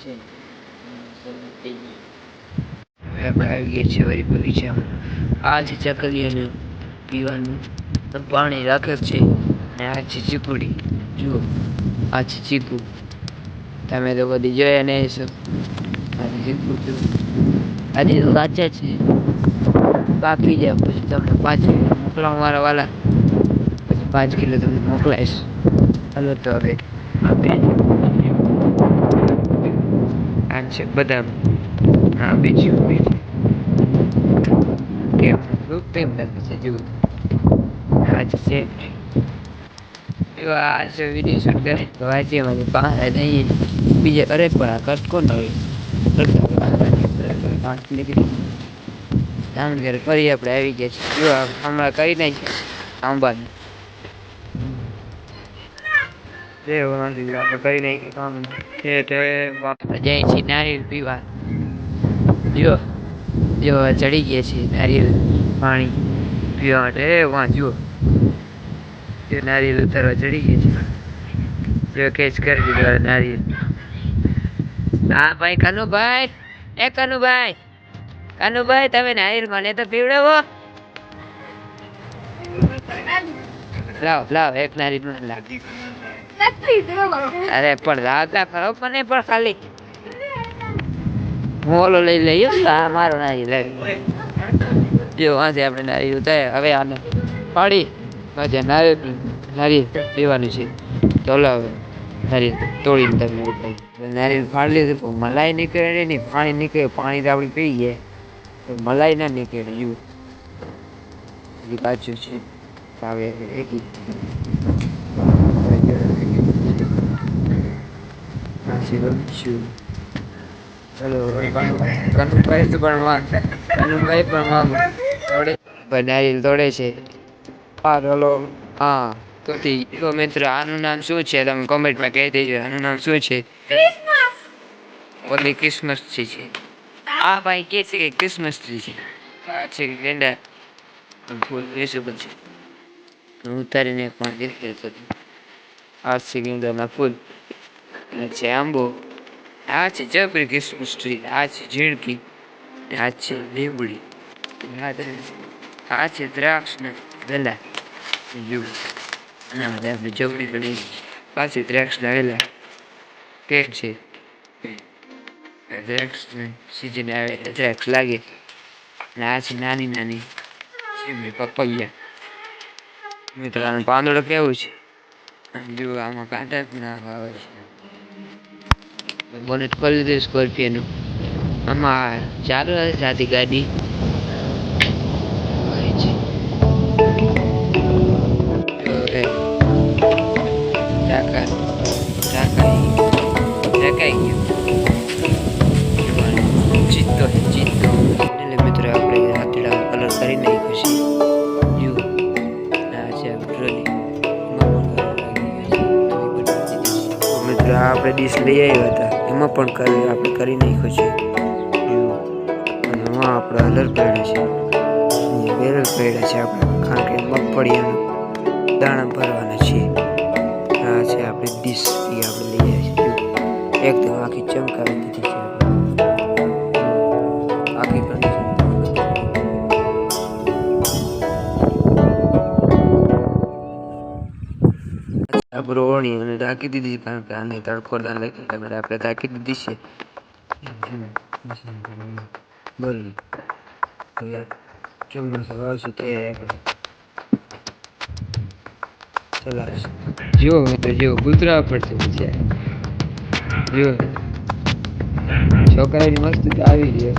છે. આપણે આવી ગયા છીએ વળી બગીચામાં. આ છે ચકલીઓને પીવાનું પાણી રાખે છે. અને આ છે ચીકુડી. જુઓ, આ છે ચીકુ. તમે તો બધી જોયા ને હશો. આજે તો કાચા છે, પાકી જાય પછી તમને 5 કિલો મોકલાવ મારા વાલા. પછી 5 કિલો તમને મોકલાઈશ. હાલો તો હવે આ છે બદામ. હા બીજું કેમ પ્રેમ લાગે છે. જુઓ આ છે આ છે વિડીયો શૂટ કરે તો વાંચીમાંથી બહાર નહીં બીજે અરે પણ આ કટકો ન હોય ફરી આપણે આવી ગયા છીએ. જો હમણાં કરી નાખી આંબાને કરી નાખી કામ જાય છે નારિયેળ પીવા. જો જો ચડી ગયા છે નારિયેળ પાણી પીવા માટે. વાંચો નારિયેળ ઉતારવા ચડી ગયા છે. જો કેચ કરી દીધો નારિયેળ. હા ભાઈ કનુભાઈ, એ કનુભાઈ, કનુભાઈ તમે નારિયેળ મને તો પીવડાવો. લાવ લાવ એક નારિયેળ લાવ. અરે પણ લાવતા ખરો મને પણ ખાલી હું ઓલો લઈ લઈએ. મારો નારિયેળ જો વાંચે આપણે નારિયેળ ઉતાર્યા. હવે આને પાડી પછી નારિયેળ પીવાનું છે. તો હવે નારિયેળ તોડીને તમે નારિયેળ ફાડી લીધું. મલાઈ નીકળે નહીં, પાણી નીકળે. પાણી તો આપણે પી ગયા તો મલાઈ ના નીકળે. જુઓ કાચું છે. હવે નારિયેળ તોડે છે. હા તો મિત્રો આનું નામ શું છે તમે કોમેન્ટમાં કહી દેજો. આનું નામ શું છે? ઓલી ક્રિસમસ ટ્રી છે. આ ભાઈ કે છે કે ક્રિસમસ ટ્રી છે. આ છે ગેંડા ફૂલ વેચેબલ છે. ઉતારીને પણ દેખાય. આ છે ગેંદાના ફૂલ. છે આંબો. આ છે જબરી ક્રિસમસ ટ્રી. આ છે ઝીણકી. આ છે લીમડી. આ છે દ્રાક્ષ ને વેલા. જબરી પાછી દ્રાક્ષ ના વેલા કેક છે. દ્રાક્ષ સીઝન આવે દ્રાક્ષ લાગે. આ છે નાની નાની પપૈયા. મિત્રો આનું પાંદડું કેવું છે. જો આમાં કાંટા પણ આવે છે. બોનેટ ખોલી દીધું સ્કોર્પિયોનું. આમાં ચાલુ હતી ગાડી. ચિત્તો એટલે મિત્રો આપણે હાથેડા કલર કરી નાખ્યો છે. મિત્રો આપણે ડીશ લઈ આવ્યા હતા એમાં પણ આપણે કરી નાખ્યો છે. અને એમાં આપણે હલર પડ્યા છે, બેરલ પડ્યા છે. આપણે કારણ કે મગફળીનું દાણા ભરવાના છે. આ છે આપણે ડીશ આપણે લઈ આવ્યા છીએ. એકદમ આખી ચમકાવી દીધી છે. આખી ઓળણી અને ઢાંકી દીધી કારણ કે આને તડખોરદાન લઈ આપણે ઢાંકી દીધી છે. બોલ ચોમાસું આવશે જો તો જો કૂતરા પડશે છે. જો છોકરાની મસ્ત આવી રહ્યો.